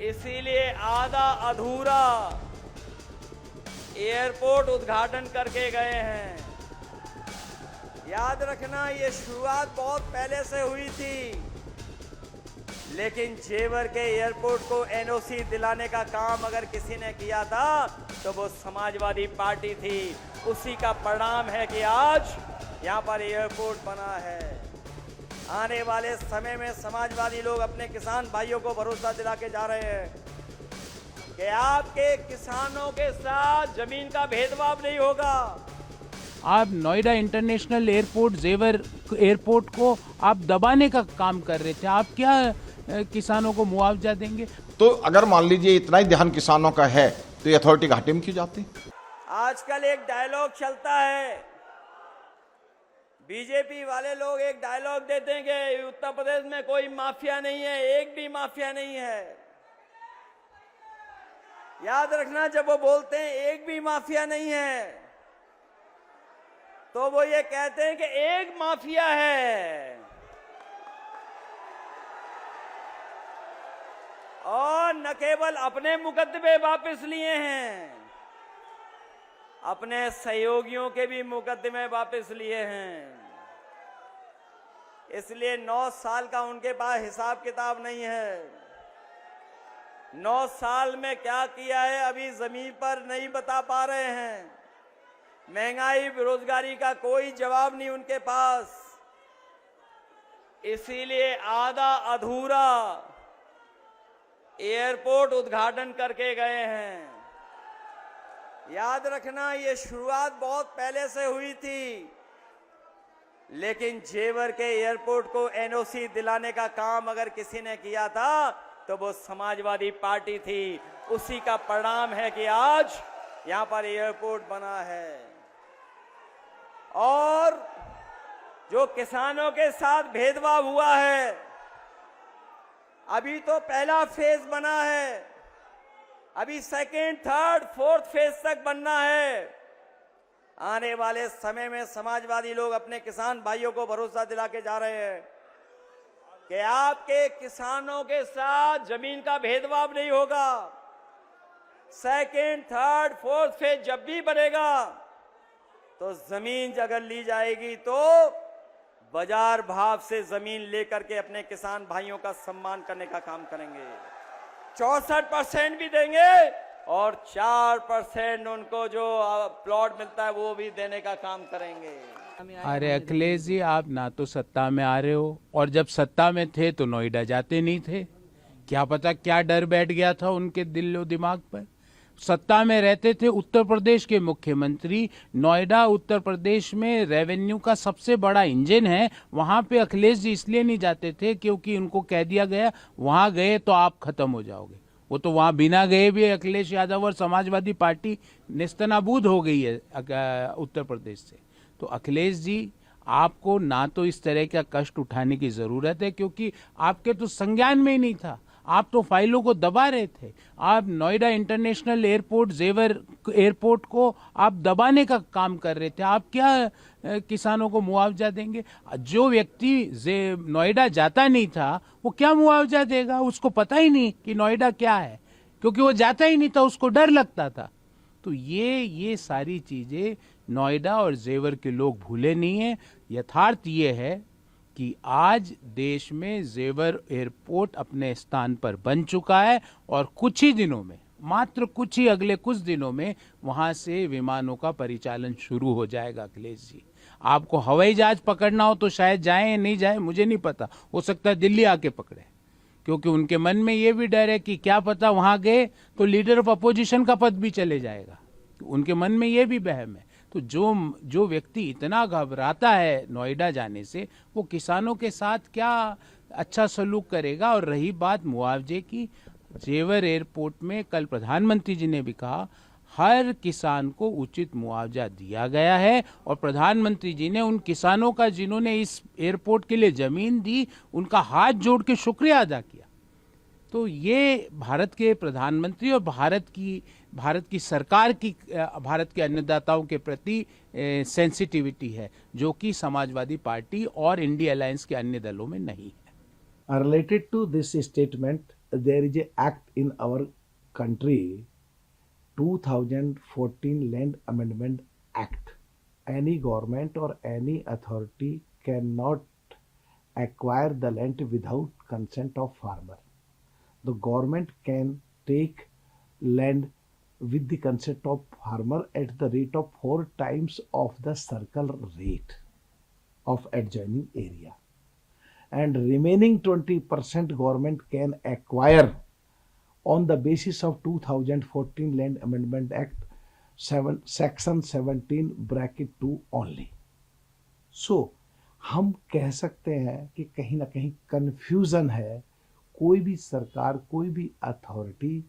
इसीलिए आधा अधूरा एयरपोर्ट उद्घाटन करके गए हैं। याद रखना, ये शुरुआत बहुत पहले से हुई थी, लेकिन जेवर के एयरपोर्ट को एनओसी दिलाने का काम अगर किसी ने किया था तो वो समाजवादी पार्टी थी। उसी का परिणाम है कि आज यहाँ पर एयरपोर्ट बना है। आने वाले समय में समाजवादी लोग अपने किसान भाइयों को भरोसा दिला के जा रहे हैं कि आपके किसानों के साथ जमीन का भेदभाव नहीं होगा। आप नोएडा इंटरनेशनल एयरपोर्ट, जेवर एयरपोर्ट को आप दबाने का काम कर रहे थे। आप क्या किसानों को मुआवजा देंगे? तो अगर मान लीजिए इतना ही ध्यान किसानों का है तो ये अथॉरिटी घाटे में क्यों जाती? आजकल एक डायलॉग चलता है, बीजेपी वाले लोग एक डायलॉग देते हैं कि उत्तर प्रदेश में कोई माफिया नहीं है, एक भी माफिया नहीं है। याद रखना, जब वो बोलते हैं एक भी माफिया नहीं है, तो वो ये कहते हैं कि एक माफिया है। और न केवल अपने मुकदमे वापस लिए हैं, अपने सहयोगियों के भी मुकदमे वापस लिए हैं। इसलिए 9 साल का उनके पास हिसाब किताब नहीं है। 9 साल में क्या किया है अभी जमीन पर नहीं बता पा रहे हैं। महंगाई, बेरोजगारी का कोई जवाब नहीं उनके पास। इसीलिए आधा अधूरा एयरपोर्ट उद्घाटन करके गए हैं। याद रखना, ये शुरुआत बहुत पहले से हुई थी, लेकिन जेवर के एयरपोर्ट को एनओसी दिलाने का काम अगर किसी ने किया था तो वो समाजवादी पार्टी थी। उसी का परिणाम है कि आज यहाँ पर एयरपोर्ट बना है। और जो किसानों के साथ भेदभाव हुआ है, अभी तो पहला फेज बना है, अभी सेकेंड, थर्ड, फोर्थ फेज तक बनना है। आने वाले समय में समाजवादी लोग अपने किसान भाइयों को भरोसा दिला के जा रहे हैं कि आपके किसानों के साथ जमीन का भेदभाव नहीं होगा। सेकेंड, थर्ड, फोर्थ फेज जब भी बनेगा तो जमीन अगर ली जाएगी तो बाजार भाव से जमीन लेकर के अपने किसान भाइयों का सम्मान करने का काम करेंगे। 64% भी देंगे और 4% उनको जो प्लॉट मिलता है वो भी देने का काम करेंगे। अरे अखिलेश जी, आप ना तो सत्ता में आ रहे हो, और जब सत्ता में थे तो नोएडा जाते नहीं थे। क्या पता क्या डर बैठ गया था उनके दिलो दिमाग पर। सत्ता में रहते थे उत्तर प्रदेश के मुख्यमंत्री। नोएडा उत्तर प्रदेश में रेवेन्यू का सबसे बड़ा इंजन है। वहां पे अखिलेश जी इसलिए नहीं जाते थे क्योंकि उनको कह दिया गया वहां गए तो आप खत्म हो जाओगे। वो तो वहां बिना गए भी अखिलेश यादव और समाजवादी पार्टी नेस्तनाबूद हो गई है उत्तर प्रदेश से। तो अखिलेश जी, आपको ना तो इस तरह का कष्ट उठाने की जरूरत है, क्योंकि आपके तो संज्ञान में ही नहीं था। आप तो फाइलों को दबा रहे थे। आप नोएडा इंटरनेशनल एयरपोर्ट, जेवर एयरपोर्ट को आप दबाने का काम कर रहे थे। आप क्या किसानों को मुआवजा देंगे? जो व्यक्ति नोएडा जाता नहीं था वो क्या मुआवजा देगा? उसको पता ही नहीं कि नोएडा क्या है, क्योंकि वो जाता ही नहीं था, उसको डर लगता था। तो ये सारी चीजें नोएडा और जेवर के लोग भूले नहीं है। यथार्थ ये है कि आज देश में जेवर एयरपोर्ट अपने स्थान पर बन चुका है और कुछ ही दिनों में, मात्र अगले कुछ दिनों में वहां से विमानों का परिचालन शुरू हो जाएगा। अखिलेश जी, आपको हवाई जहाज पकड़ना हो तो शायद जाएं या नहीं जाएं, मुझे नहीं पता। हो सकता है दिल्ली आके पकड़े, क्योंकि उनके मन में ये भी डर है कि क्या पता वहां गए तो लीडर ऑफ अपोजिशन का पद भी चले जाएगा। उनके मन में ये भी वहम है। तो जो व्यक्ति इतना घबराता है नोएडा जाने से, वो किसानों के साथ क्या अच्छा सलूक करेगा? और रही बात मुआवजे की, जेवर एयरपोर्ट में कल प्रधानमंत्री जी ने भी कहा हर किसान को उचित मुआवजा दिया गया है, और प्रधानमंत्री जी ने उन किसानों का जिन्होंने इस एयरपोर्ट के लिए जमीन दी, उनका हाथ जोड़ के शुक्रिया अदा किया। तो ये भारत के प्रधानमंत्री और भारत की सरकार की भारत के अन्नदाताओं के प्रति सेंसिटिविटी है, जो कि समाजवादी पार्टी और इंडिया अलायंस के अन्य दलों में नहीं है। Related to this statement, there is a act in our country, 2014 Land Amendment Act. Any government or any authority cannot acquire the land without consent of farmer. The government can take land with the consent of farmer at the rate of 4 times of the circle rate of adjoining area, and remaining 20% government can acquire on the basis of 2014 Land Amendment Act section 17(2) only. So हम कह सकते हैं कि कहीं ना कहीं confusion है। कोई भी सरकार, कोई भी अथॉरिटी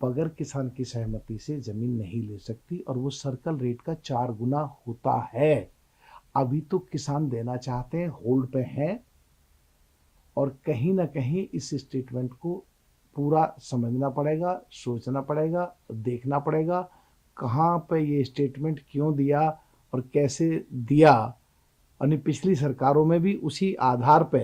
बगैर किसान की सहमति से जमीन नहीं ले सकती, और वो सर्कल रेट का 4 गुना होता है। अभी तो किसान देना चाहते हैं, होल्ड पे हैं, और कहीं ना कहीं इस स्टेटमेंट को पूरा समझना पड़ेगा, सोचना पड़ेगा, देखना पड़ेगा कहाँ पे ये स्टेटमेंट क्यों दिया और कैसे दिया। और पिछली सरकारों में भी उसी आधार पे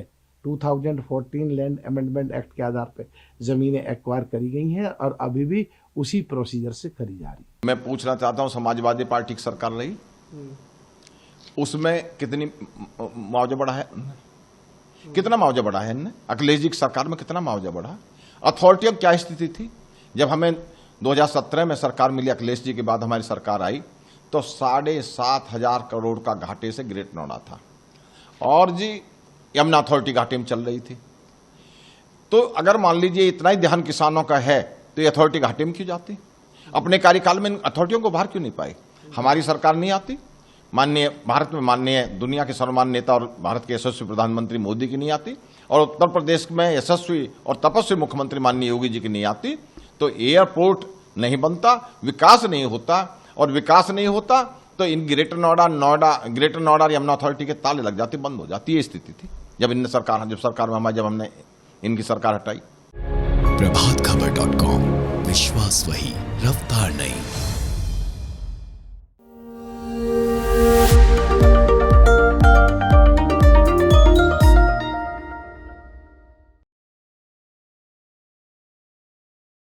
2014 लैंड अमेंडमेंट एक्ट के आधार पे जमीनें एक्वायर करी गई हैं, और अभी भी उसी प्रोसीजर से करी जा रही है। मैं पूछना चाहता हूं, समाजवादी पार्टी की सरकार रही, उसमें कितनी मुआवजा बढ़ा है? कितना मुआवजा बढ़ा है इनने? अखिलेश जी की सरकार में कितना मुआवजा बढ़ा? अथॉरिटी की क्या स्थिति थी जब हमें 2017 में सरकार मिली? अखिलेश जी के बाद हमारी सरकार आई तो 7,500 करोड़ का घाटे से ग्रेट नोएडा था, और जी यमुना अथॉरिटी घाटे में चल रही थी। तो अगर मान लीजिए इतना ही ध्यान किसानों का है तो ये अथॉरिटी घाटे में क्यों जाती? अपने कार्यकाल में इन अथॉरिटियों को बाहर क्यों नहीं पाई? हमारी सरकार नहीं आती? माननीय भारत में माननीय दुनिया के सर्वमान्य नेता और भारत के यशस्वी प्रधानमंत्री मोदी की नहीं आती, और उत्तर प्रदेश में यशस्वी और तपस्वी मुख्यमंत्री माननीय योगी जी की नहीं आती, तो एयरपोर्ट नहीं बनता, विकास नहीं होता, और विकास नहीं होता तो इन ग्रेटर नोएडा और यमुना अथॉरिटी के ताले लग जाते, बंद हो जाती। ये स्थिति थी जब हमने इनकी सरकार हटाई। प्रभातखबर.com, विश्वास वही, रफ्तार नहीं।